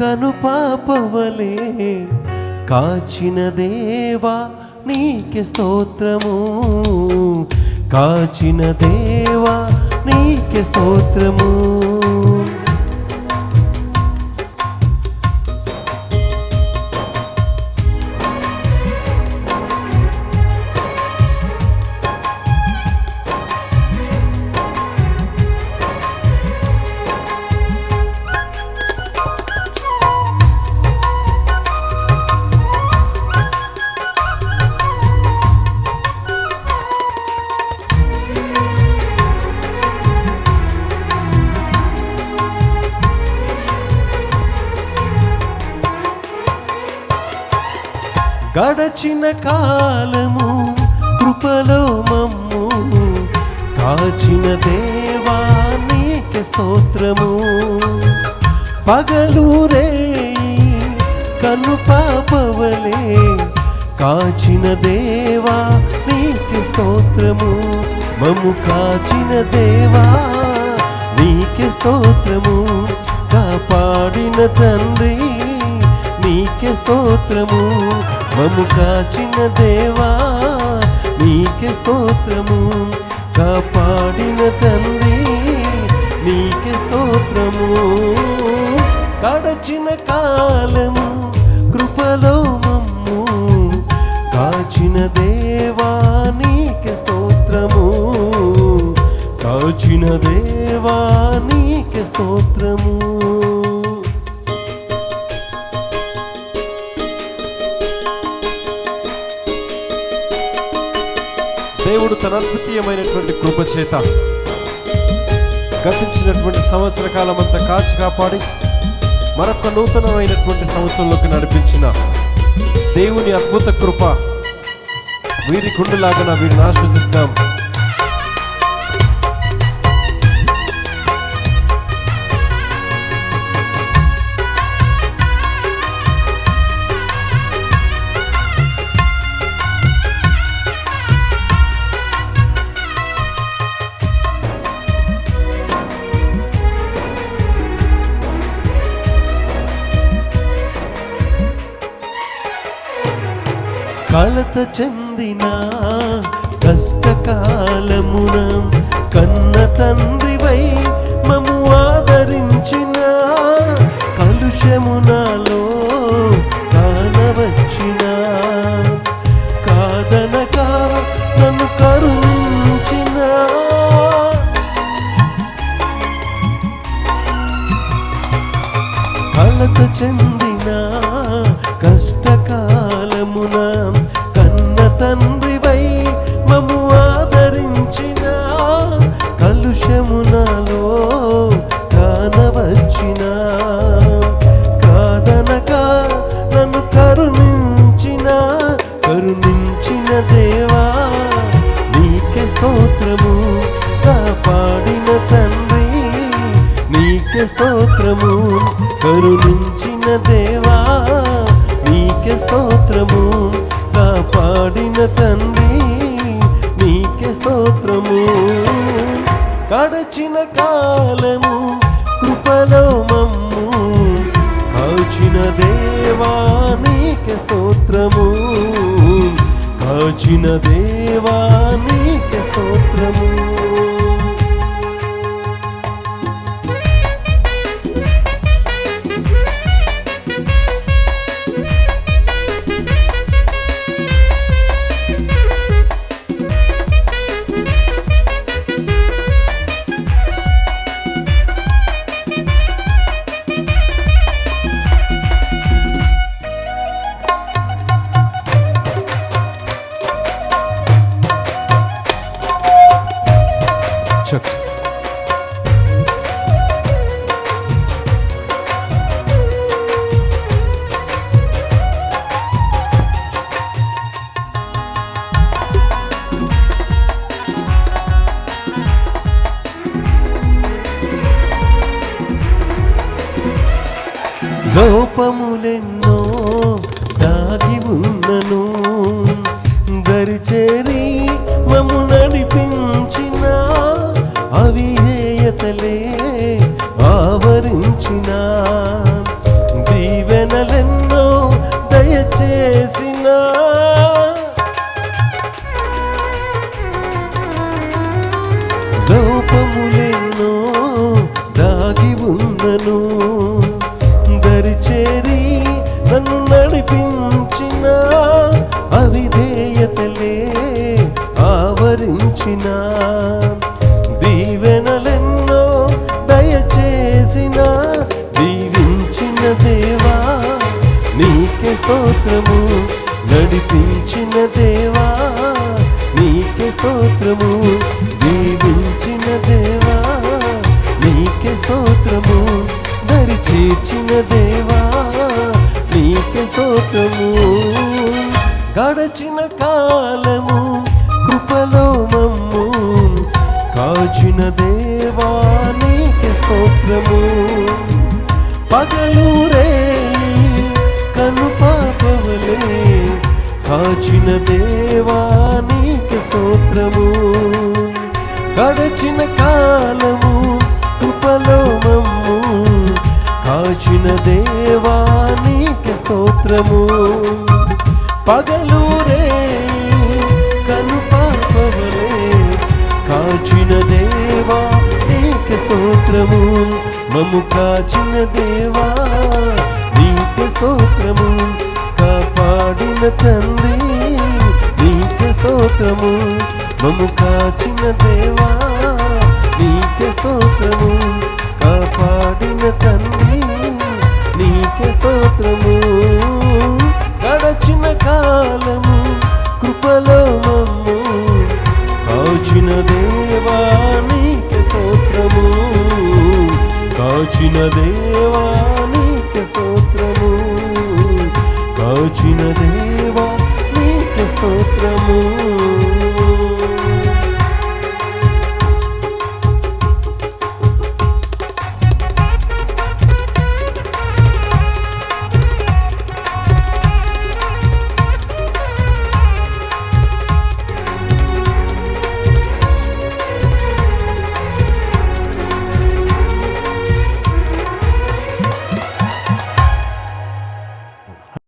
కనుపాపవలే కాచిన దేవా నీకే స్తోత్రము, కాచిన దేవా నీకే స్తోత్రము. గడచిన కాలము కృపలో మమ్ము కాచిన దేవా నీకే స్తోత్రము. పగలు రేయి కనుపాపవలే కాచిన దేవా నీకే స్తోత్రము. మమ్ము కాచిన దేవా నీకే స్తోత్రము. కాపాడిన తండ్రి నీకే స్తోత్రము. మమ్ము కాచిన దేవా నీకే స్తోత్రము. కాపాడిన తండ్రి నీకే స్తోత్రము. గడచిన కాలము కృపలో మమ్ము కాచిన దేవా నీకే స్తోత్రము. కాచిన దేవా నీకే స్తోత్రము. దేవుడు తన అద్వితీయమైనటువంటి కృప చేత గతించినటువంటి సంవత్సర కాలం అంతా కాచి కాపాడి మరొక నూతనమైనటువంటి సంవత్సరంలోకి నడిపించిన దేవుని అద్భుత కృప వీరి కుండులాగా వీరిని ఆస్వాదిద్దాం. కలత చెందిన కష్టకాలమున కన్న తండ్రివై మమ్ము ఆదరించిన కలుషమునాలో కానవచ్చిన కాదనక నన్ను కరుణించిన కలత చెందిన కష్టకాలమున తండ్రివై మమ్ము ఆదరించిన కలుషమునాలో కానవచ్చిన కాదనక నన్ను కరుణించిన దేవా నీకే స్తోత్రము. కాపాడిన తండ్రి నీకే స్తోత్రము. కరుణించిన దేవా నీకే స్తోత్రము. కాపాడిన తండ్రి నీకే స్తోత్రము. గడచిన కాలము కృపలో మమ్ము కాచిన దేవా నీకే స్తోత్రము. కాచిన దేవా నీకే స్తోత్రము. లోపములెన్నో దాగి ఉన్నను దరిచేరి మమ్ము నడిపించిన అవిధేయతలే ఆవరించిన దేవా నీకే స్తోత్రము, నడిపించిన దేవా నీకే స్తోత్రము, దీవించిన దేవా నీకే స్తోత్రము, దరి చేర్చిన దేవా నీకే స్తోత్రము. గడచిన కాలము కృపలో మమ్ము కాచిన దేవా నీకే స్తోత్రము. పగలు రేయి కను పాపవలే కాచిన దేవా నీకే స్తోత్రము. గడచిన కాలము కృపలో మమ్ము కాచిన దేవా నీకే స్తోత్రము. పగలు రేయి కను పాపవలే కాచిన దేవా నీకే స్తోత్రము. మమ్ము కాచిన దేవా నీకే స్తోత్రము, కాపాడిన తండ్రి నీకే స్తోత్రము. మమ్ము కాచిన దేవా నీకే స్తోత్రము, కాపాడిన తండ్రి నీకే స్తోత్రము. గడచిన కాలము కృపలో మమ్ము కాచిన దేవా నీకే స్తోత్రము, కాచిన దేవా నీకే స్తోత్రము.